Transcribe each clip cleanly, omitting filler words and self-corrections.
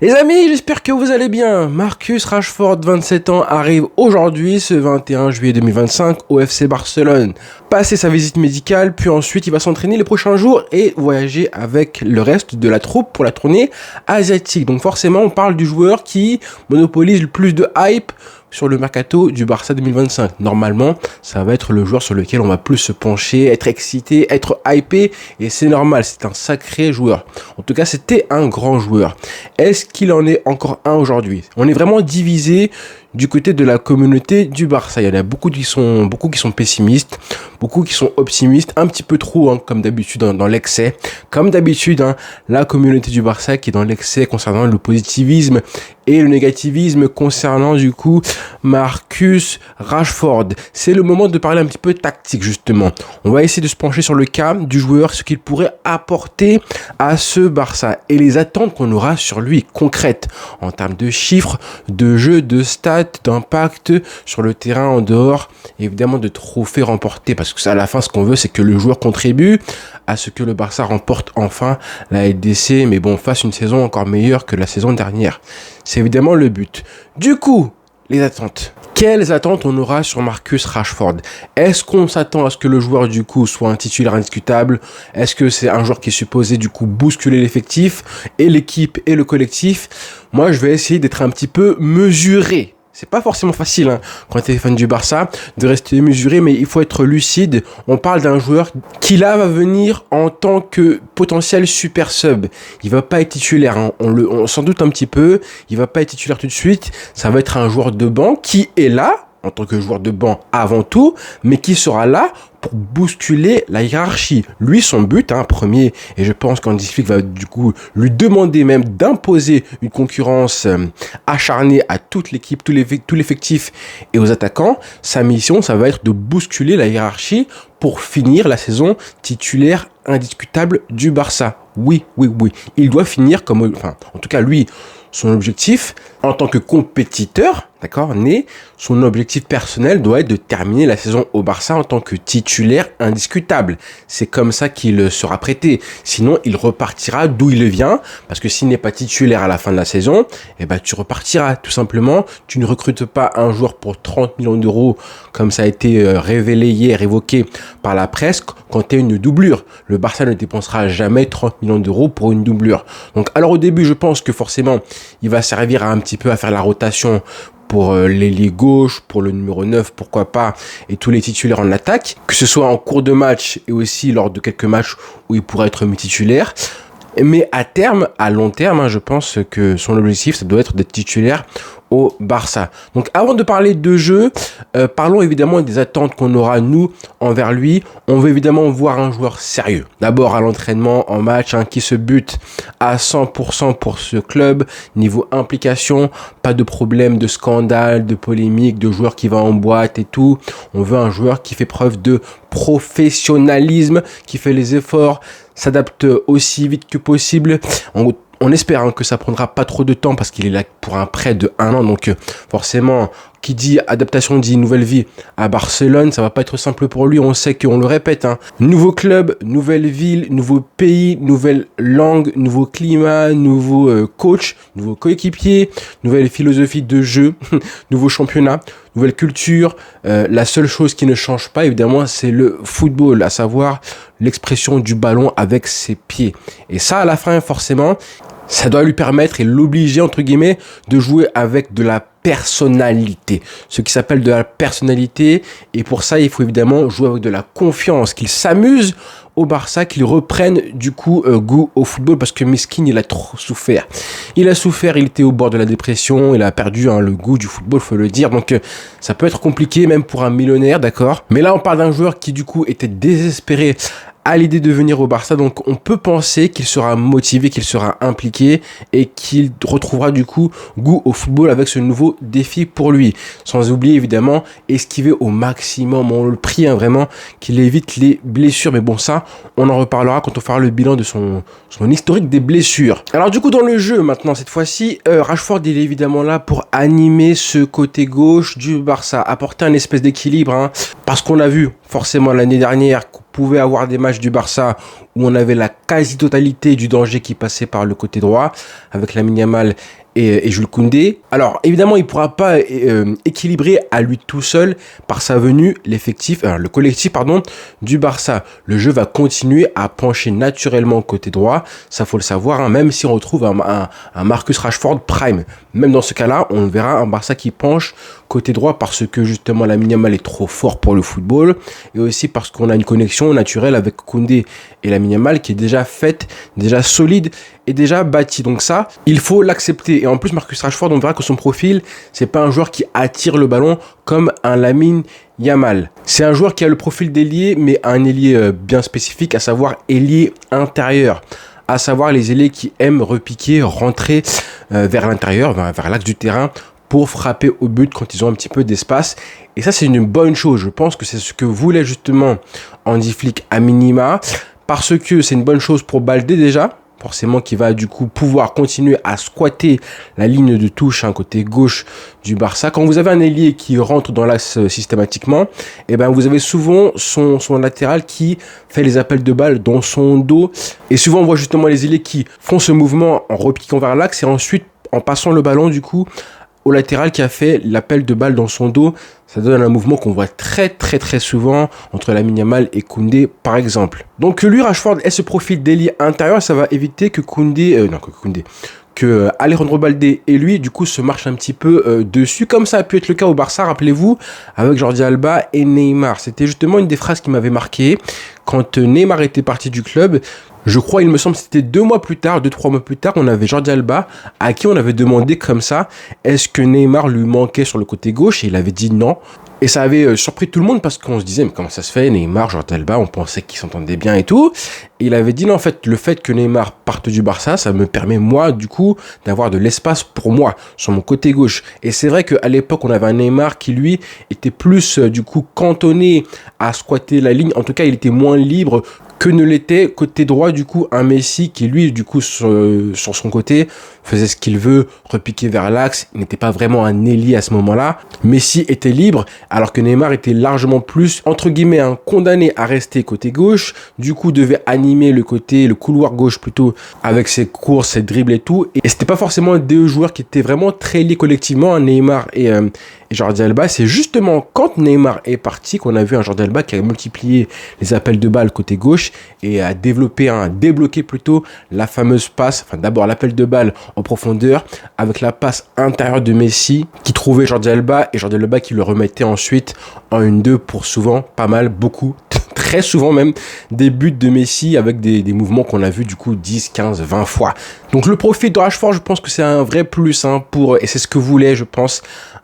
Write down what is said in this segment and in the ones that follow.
Les amis, j'espère que vous allez bien. Marcus Rashford, 27 ans, arrive aujourd'hui, ce 21 juillet 2025, au FC Barcelone. Passer sa visite médicale, puis ensuite il va s'entraîner les prochains jours et voyager avec le reste de la troupe pour la tournée asiatique. Donc forcément, on parle du joueur qui monopolise le plus de hype sur le mercato du Barça 2025. Normalement, ça va être le joueur sur lequel on va plus se pencher, être excité, être hypé, et c'est normal, c'est un sacré joueur. En tout cas, c'était un grand joueur. Est-ce qu'il en est encore un aujourd'hui? On est vraiment divisé du côté de la communauté du Barça. Il y en a beaucoup qui sont pessimistes, beaucoup qui sont optimistes, un petit peu trop, comme d'habitude dans l'excès. Comme d'habitude, la communauté du Barça qui est dans l'excès concernant le positivisme et le négativisme concernant du coup Marcus Rashford. C'est le moment de parler un petit peu tactique justement. On va essayer de se pencher sur le cas du joueur, ce qu'il pourrait apporter à ce Barça et les attentes qu'on aura sur lui concrètes en termes de chiffres, de jeu, de stats, d'impact sur le terrain en dehors, évidemment de trophées remportés, parce que ça, à la fin, ce qu'on veut, c'est que le joueur contribue à ce que le Barça remporte enfin la LDC, mais bon, fasse une saison encore meilleure que la saison dernière. C'est évidemment le but. Du coup, les attentes. Quelles attentes on aura sur Marcus Rashford? Est-ce qu'on s'attend à ce que le joueur du coup soit un titulaire indiscutable? Est-ce que c'est un joueur qui est supposé du coup bousculer l'effectif et l'équipe et le collectif? Moi, je vais essayer d'être un petit peu mesuré. C'est pas forcément facile quand tu es fan du Barça de rester mesuré, mais il faut être lucide. On parle d'un joueur qui là va venir en tant que potentiel super sub. Il va pas être titulaire, on s'en doute un petit peu. Il va pas être titulaire tout de suite. Ça va être un joueur de banc qui est là en tant que joueur de banc avant tout, mais qui sera là pour bousculer la hiérarchie. Lui, son but, premier, et je pense qu'Hansi Flick va du coup lui demander même d'imposer une concurrence acharnée à toute l'équipe, tout l'effectif et aux attaquants. Sa mission, ça va être de bousculer la hiérarchie pour finir la saison titulaire indiscutable du Barça. Oui. Il doit finir en tout cas lui, son objectif en tant que compétiteur, son objectif personnel doit être de terminer la saison au Barça en tant que titulaire indiscutable. C'est comme ça qu'il sera prêté. Sinon, il repartira d'où il vient, parce que s'il n'est pas titulaire à la fin de la saison, tu repartiras tout simplement. Tu ne recrutes pas un joueur pour 30 millions d'euros, comme ça a été révélé hier, évoqué par la presse, quand tu es une doublure. Le Barça ne dépensera jamais 30 millions d'euros pour une doublure. Donc, alors au début, je pense que forcément, il va servir un petit peu à faire la rotation pour l'ailier gauche, pour le numéro 9, pourquoi pas, et tous les titulaires en attaque, que ce soit en cours de match et aussi lors de quelques matchs où il pourra être mis titulaire. Mais à long terme, je pense que son objectif, ça doit être d'être titulaire au Barça. Donc avant de parler de jeu, parlons évidemment des attentes qu'on aura nous envers lui. On veut évidemment voir un joueur sérieux. D'abord à l'entraînement, en match, qui se bute à 100% pour ce club. Niveau implication, pas de problème de scandale, de polémique, de joueur qui va en boîte et tout. On veut un joueur qui fait preuve de professionnalisme, qui fait les efforts, s'adapte aussi vite que possible. On espère que ça prendra pas trop de temps parce qu'il est là pour un prêt de 1 an. Donc forcément, qui dit adaptation dit nouvelle vie à Barcelone. Ça va pas être simple pour lui. On sait qu'on le répète. Nouveau club, nouvelle ville, nouveau pays, nouvelle langue, nouveau climat, nouveau coach, nouveau coéquipier, nouvelle philosophie de jeu, nouveau championnat, nouvelle culture. La seule chose qui ne change pas, évidemment, c'est le football, à savoir l'expression du ballon avec ses pieds. Et ça, à la fin, forcément, ça doit lui permettre et l'obliger, entre guillemets, de jouer avec de la personnalité. Ce qui s'appelle de la personnalité. Et pour ça, il faut évidemment jouer avec de la confiance, qu'il s'amuse au Barça, qu'il reprenne du coup goût au football, parce que Miskin, il a trop souffert. Il était au bord de la dépression, il a perdu le goût du football, faut le dire. Donc ça peut être compliqué, même pour un millionnaire, d'accord. Mais là, on parle d'un joueur qui du coup était désespéré à l'idée de venir au Barça, donc on peut penser qu'il sera motivé, qu'il sera impliqué et qu'il retrouvera du coup goût au football avec ce nouveau défi pour lui. Sans oublier évidemment esquiver au maximum, on le prie vraiment, qu'il évite les blessures. Mais bon, ça, on en reparlera quand on fera le bilan de son historique des blessures. Alors du coup, dans le jeu maintenant, cette fois-ci, Rashford, il est évidemment là pour animer ce côté gauche du Barça, apporter un espèce d'équilibre, parce qu'on a vu forcément l'année dernière qu'on pouvait avoir des matchs du Barça où on avait la quasi-totalité du danger qui passait par le côté droit, avec Lamine Yamal et Jules Koundé. Alors, évidemment, il ne pourra pas équilibrer à lui tout seul par sa venue le collectif du Barça. Le jeu va continuer à pencher naturellement côté droit, ça faut le savoir, hein, même si on retrouve un Marcus Rashford prime. Même dans ce cas-là, on verra un Barça qui penche côté droit parce que justement Lamine Yamal est trop fort pour le football et aussi parce qu'on a une connexion naturelle avec Koundé et Lamine Yamal qui est déjà faite, déjà solide et déjà bâtie. Donc ça, il faut l'accepter. Et en plus, Marcus Rashford, on verra que son profil, c'est pas un joueur qui attire le ballon comme un Lamine Yamal. C'est un joueur qui a le profil d'ailier, mais un ailier bien spécifique, à savoir ailier intérieur. À savoir les ailiers qui aiment repiquer, rentrer vers l'intérieur, vers l'axe du terrain, pour frapper au but quand ils ont un petit peu d'espace. Et ça, c'est une bonne chose. Je pense que c'est ce que voulait justement Hansi Flick à minima, parce que c'est une bonne chose pour Baldé déjà, forcément qui va du coup pouvoir continuer à squatter la ligne de touche côté gauche du Barça. Quand vous avez un ailier qui rentre dans l'axe systématiquement, et ben vous avez souvent son latéral qui fait les appels de balles dans son dos. Et souvent on voit justement les ailiers qui font ce mouvement en repiquant vers l'axe et ensuite en passant le ballon du coup au latéral qui a fait l'appel de balle dans son dos. Ça donne un mouvement qu'on voit très souvent entre Lamine Yamal et Koundé par exemple. Donc lui, Rashford ait ce profil d'ailier intérieur, ça va éviter que Alejandro Baldé et lui du coup se marchent un petit peu dessus, comme ça a pu être le cas au Barça, rappelez-vous, avec Jordi Alba et Neymar. C'était justement une des phrases qui m'avait marqué quand Neymar était parti du club. Je crois, il me semble, c'était 2-3 mois plus tard, on avait Jordi Alba, à qui on avait demandé comme ça, est-ce que Neymar lui manquait sur le côté gauche, et il avait dit non. Et ça avait surpris tout le monde parce qu'on se disait, mais comment ça se fait, Neymar, Jordi Alba, on pensait qu'ils s'entendaient bien et tout. Et il avait dit non, en fait, le fait que Neymar parte du Barça, ça me permet, moi, du coup, d'avoir de l'espace pour moi, sur mon côté gauche. Et c'est vrai qu'à l'époque, on avait un Neymar qui, lui, était plus, du coup, cantonné à squatter la ligne. En tout cas, il était moins libre que ne l'était côté droit du coup un Messi qui lui du coup sur son côté faisait ce qu'il veut, repiquer vers l'axe. Il n'était pas vraiment un ailier à ce moment-là. Messi était libre alors que Neymar était largement plus entre guillemets condamné à rester côté gauche, du coup devait animer le couloir gauche plutôt avec ses courses, ses dribbles et tout, et c'était pas forcément deux joueurs qui étaient vraiment très liés collectivement, Neymar et Jordi Alba. C'est justement quand Neymar est parti qu'on a vu un Jordi Alba qui a multiplié les appels de balle côté gauche et a débloqué plutôt la fameuse passe, enfin d'abord l'appel de balle en profondeur avec la passe intérieure de Messi qui trouvait Jordi Alba et Jordi Alba qui le remettait ensuite en 1-2 pour souvent, pas mal, beaucoup, très souvent même, des buts de Messi avec des mouvements qu'on a vu du coup 10, 15, 20 fois. Donc le profil de Rashford, je pense que c'est un vrai plus et c'est ce que voulait, je pense,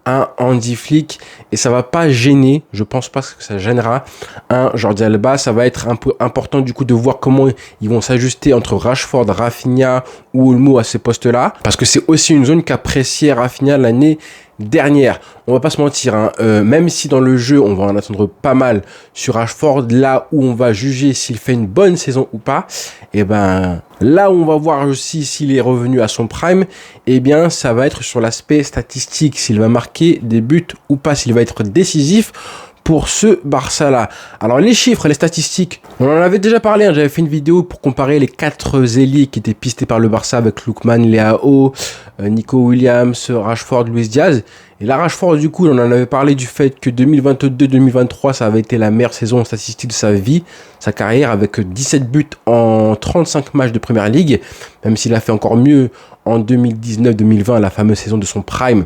un Hansi Flick, et ça va pas gêner, je pense pas que ça gênera un Jordi Alba. Ça va être un peu important du coup de voir comment ils vont s'ajuster entre Rashford, Rafinha ou Olmo à ces postes-là, parce que c'est aussi une zone qu'appréciait Rafinha l'année dernière. On va pas se mentir, même si dans le jeu on va en attendre pas mal sur Rashford, là où on va juger s'il fait une bonne saison ou pas, et ben là où on va voir aussi s'il est revenu à son prime, et bien ça va être sur l'aspect statistique, s'il va marquer des buts ou pas, s'il va être décisif pour ce Barça-là. Alors les chiffres, les statistiques, on en avait déjà parlé, j'avais fait une vidéo pour comparer les 4 ailiers qui étaient pistés par le Barça avec Lookman, Leao, Nico Williams, Rashford, Luis Diaz. Et là, Rashford, du coup, on en avait parlé du fait que 2022-2023, ça avait été la meilleure saison statistique de sa vie, sa carrière, avec 17 buts en 35 matchs de Première Ligue, même s'il a fait encore mieux en 2019-2020, la fameuse saison de son prime,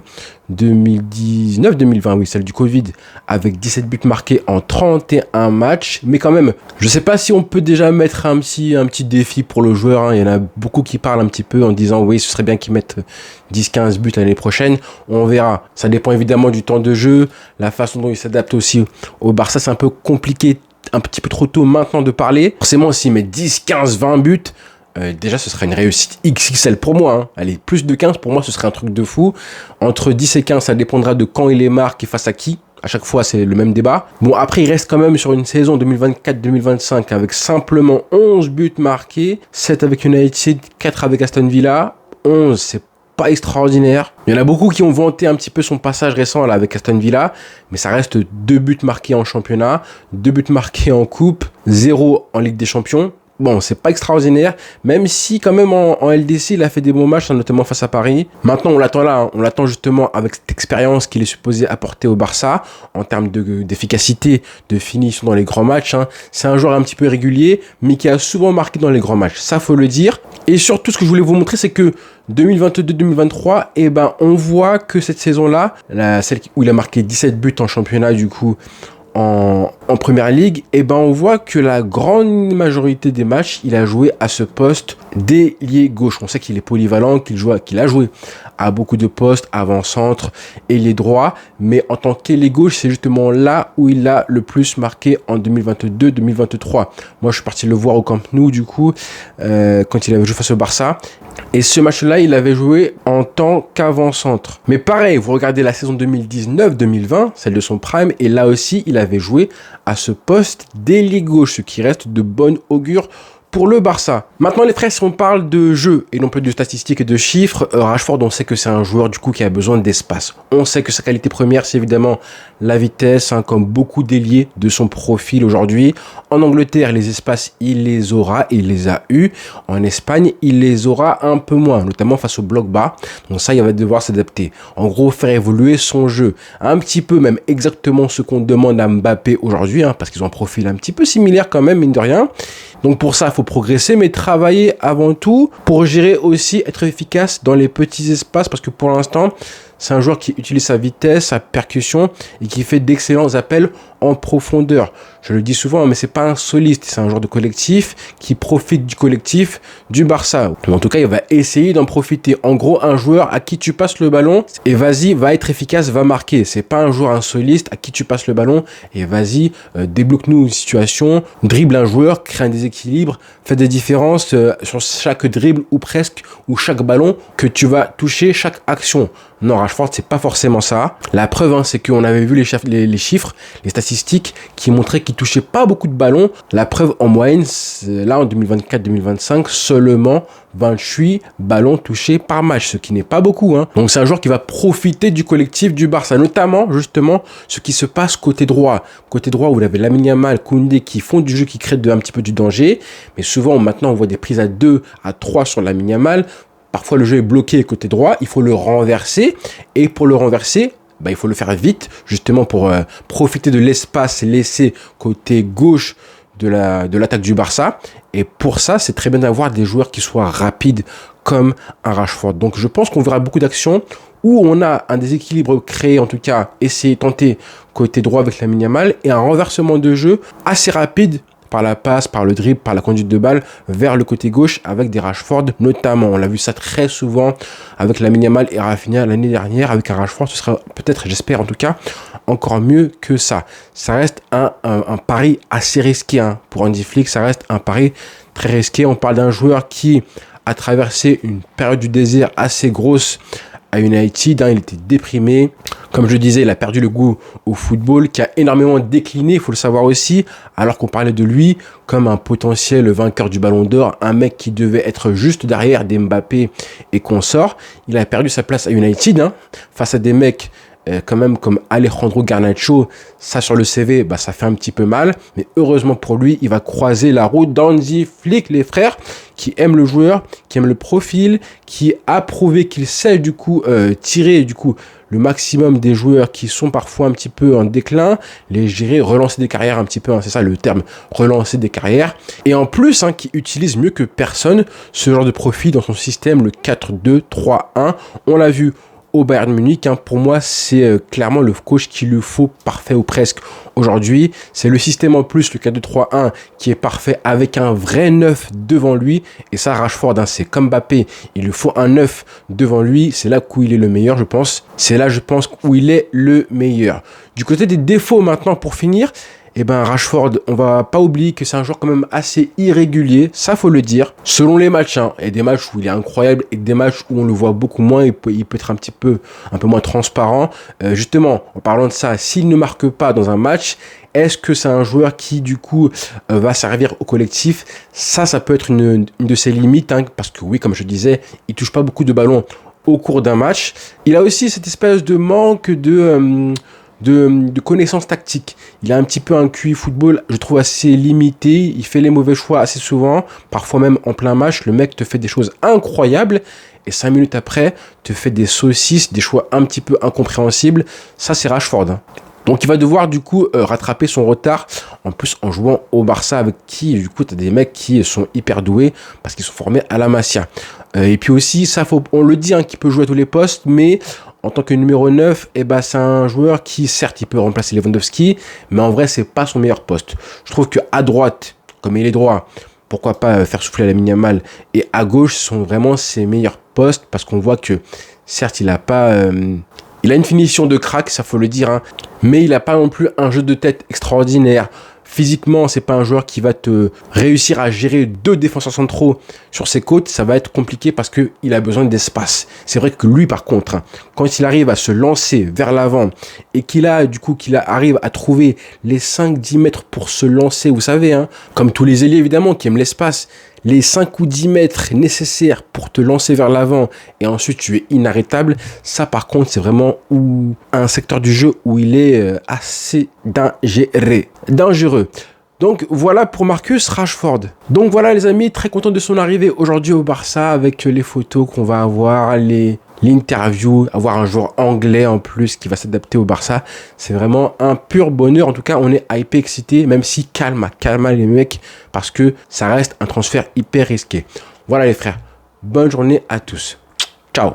2019-2020, oui, celle du Covid, avec 17 buts marqués en 31 matchs. Mais quand même, je sais pas si on peut déjà mettre un petit défi pour le joueur. Il y en a beaucoup qui parlent un petit peu en disant oui, ce serait bien qu'il mette 10-15 buts l'année prochaine. On verra. Ça dépend évidemment du temps de jeu, la façon dont il s'adapte aussi au Barça. C'est un peu compliqué, un petit peu trop tôt maintenant de parler. Forcément, s'il met 10, 15, 20 buts, déjà ce serait une réussite XXL pour moi. Allez, plus de 15 pour moi, ce serait un truc de fou. Entre 10 et 15, ça dépendra de quand il les marque et face à qui. À chaque fois, c'est le même débat. Bon, après, il reste quand même sur une saison 2024-2025 avec simplement 11 buts marqués, 7 avec United, 4 avec Aston Villa. 11, c'est pas extraordinaire. Il y en a beaucoup qui ont vanté un petit peu son passage récent là avec Aston Villa, mais ça reste 2 buts marqués en championnat, 2 buts marqués en coupe, 0 en Ligue des Champions. bon, c'est pas extraordinaire, même si quand même en LDC, il a fait des bons matchs, notamment face à Paris. Maintenant, on l'attend là, on l'attend justement avec cette expérience qu'il est supposé apporter au Barça, en termes d'efficacité, de finition dans les grands matchs. C'est un joueur un petit peu irrégulier, mais qui a souvent marqué dans les grands matchs, ça faut le dire. Et surtout, ce que je voulais vous montrer, c'est que 2022-2023, on voit que cette saison-là, celle où il a marqué 17 buts en championnat, du coup, en première ligue, on voit que la grande majorité des matchs, il a joué à ce poste d'ailier gauche. On sait qu'il est polyvalent, qu'il a joué à beaucoup de postes, avant-centre, ailier droit, mais en tant qu'ailier gauche, c'est justement là où il a le plus marqué en 2022-2023. Moi, je suis parti le voir au Camp Nou, du coup, quand il avait joué face au Barça. Et ce match-là, il avait joué en tant qu'avant-centre. Mais pareil, vous regardez la saison 2019-2020, celle de son prime, et là aussi, il avait joué à ce poste d'ailier gauche, ce qui reste de bon augure pour le Barça. Maintenant, les frères, si on parle de jeu et non plus de statistiques et de chiffres, Rashford, on sait que c'est un joueur du coup qui a besoin d'espace. On sait que sa qualité première, c'est évidemment la vitesse, comme beaucoup d'ailiers de son profil aujourd'hui. En Angleterre, les espaces, il les aura, il les a eu. En Espagne, il les aura un peu moins, notamment face au bloc bas. Donc ça, il va devoir s'adapter. En gros, faire évoluer son jeu. Un petit peu, même exactement ce qu'on demande à Mbappé aujourd'hui, parce qu'ils ont un profil un petit peu similaire quand même, mine de rien. Donc pour ça, il faut progresser, mais travailler avant tout pour gérer aussi, être efficace dans les petits espaces, parce que pour l'instant, c'est un joueur qui utilise sa vitesse, sa percussion et qui fait d'excellents appels en profondeur. Je le dis souvent, mais c'est pas un soliste, c'est un joueur de collectif qui profite du collectif du Barça. En tout cas, il va essayer d'en profiter. En gros, un joueur à qui tu passes le ballon et vas-y, va être efficace, va marquer. C'est pas un joueur, un soliste à qui tu passes le ballon et vas-y, débloque-nous une situation, dribble un joueur, crée un déséquilibre, fait des différences sur chaque dribble ou presque, ou chaque ballon que tu vas toucher, chaque action. Non, Rashford, c'est pas forcément ça. La preuve, c'est qu'on avait vu les chiffres, les statistiques qui montraient qu'il touchait pas beaucoup de ballons. La preuve, en moyenne, là, en 2024-2025, seulement 28 ballons touchés par match, ce qui n'est pas beaucoup. Donc, c'est un joueur qui va profiter du collectif du Barça, notamment, justement, ce qui se passe côté droit. Côté droit, où vous avez Lamine Yamal, Koundé, qui font du jeu, qui créent un petit peu du danger. Mais souvent, maintenant, on voit des prises à 2, à 3 sur Lamine Yamal. Parfois, le jeu est bloqué côté droit, il faut le renverser. Et pour le renverser, il faut le faire vite, justement pour profiter de l'espace laissé côté gauche de l'attaque du Barça. Et pour ça, c'est très bien d'avoir des joueurs qui soient rapides comme un Rashford. Donc, je pense qu'on verra beaucoup d'actions où on a un déséquilibre créé, en tout cas, essayer, tenter côté droit avec Lamine Yamal et un renversement de jeu assez rapide par la passe, par le dribble, par la conduite de balle vers le côté gauche avec des Rashford notamment. On l'a vu ça très souvent avec Lamine Yamal et Rafinha l'année dernière. Avec un Rashford, ce sera peut-être, j'espère en tout cas, encore mieux que ça. Ça reste un pari assez risqué. Pour Hansi Flick, ça reste un pari très risqué. On parle d'un joueur qui a traversé une période du désert assez grosse à United, il était déprimé. Comme je disais, il a perdu le goût au football, qui a énormément décliné, il faut le savoir aussi, alors qu'on parlait de lui comme un potentiel vainqueur du Ballon d'Or, un mec qui devait être juste derrière des Mbappé et consorts. Il a perdu sa place à United, face à des mecs quand même comme Alejandro Garnacho. Ça sur le CV, ça fait un petit peu mal, mais heureusement pour lui, il va croiser la route d'Hansi Flick, les frères, qui aiment le joueur, qui aiment le profil, qui a prouvé qu'il sait du coup tirer du coup le maximum des joueurs qui sont parfois un petit peu en déclin, les gérer, relancer des carrières un petit peu, c'est ça le terme, relancer des carrières, et en plus qui utilise mieux que personne ce genre de profil dans son système, le 4-2-3-1, on l'a vu au Bayern Munich. Pour moi, c'est clairement le coach qu'il lui faut, parfait ou presque aujourd'hui. C'est le système en plus, le 4-2-3-1, qui est parfait avec un vrai 9 devant lui. Et ça, Rashford, c'est comme Mbappé. Il lui faut un 9 devant lui. C'est là où il est le meilleur, je pense. C'est là, je pense, où il est le meilleur. Du côté des défauts maintenant, pour finir, Rashford, on va pas oublier que c'est un joueur quand même assez irrégulier, ça faut le dire, selon les matchs, et des matchs où il est incroyable et des matchs où on le voit beaucoup moins, il peut être un peu moins transparent. Justement, en parlant de ça, s'il ne marque pas dans un match, est-ce que c'est un joueur qui du coup va servir au collectif? Ça peut être une de ses limites, parce que oui, comme je disais, il touche pas beaucoup de ballons au cours d'un match. Il a aussi cette espèce de manque de connaissances tactiques. Il a un petit peu un QI football, je trouve, assez limité. Il fait les mauvais choix assez souvent. Parfois même en plein match, le mec te fait des choses incroyables. Et 5 minutes après, te fait des saucisses, des choix un petit peu incompréhensibles. Ça, c'est Rashford, hein. Donc il va devoir du coup rattraper son retard, en plus en jouant au Barça avec qui du coup tu as des mecs qui sont hyper doués parce qu'ils sont formés à la Masia. Et puis aussi ça on le dit, hein, qu'il peut jouer à tous les postes, mais en tant que numéro 9, c'est un joueur qui certes il peut remplacer Lewandowski, mais en vrai c'est pas son meilleur poste. Je trouve que à droite, comme il est droit, pourquoi pas faire souffler Lamine Yamal, et à gauche sont vraiment ses meilleurs postes parce qu'on voit que certes il a pas il a une finition de crack, ça faut le dire, hein, mais il n'a pas non plus un jeu de tête extraordinaire. Physiquement, c'est pas un joueur qui va te réussir à gérer 2 défenseurs centraux sur ses côtes. Ça va être compliqué parce qu'il a besoin d'espace. C'est vrai que lui, par contre, hein, quand il arrive à se lancer vers l'avant et qu'il arrive à trouver les 5-10 mètres pour se lancer, vous savez, hein, comme tous les ailiers évidemment qui aiment l'espace, les 5 ou 10 mètres nécessaires pour te lancer vers l'avant et ensuite tu es inarrêtable, ça par contre c'est vraiment un secteur du jeu où il est assez dangereux. Donc voilà pour Marcus Rashford. Donc voilà les amis, très content de son arrivée aujourd'hui au Barça avec les photos qu'on va avoir, l'interview, avoir un joueur anglais en plus qui va s'adapter au Barça. C'est vraiment un pur bonheur. En tout cas, on est hypé, excité, même si calme les mecs, parce que ça reste un transfert hyper risqué. Voilà les frères, bonne journée à tous. Ciao.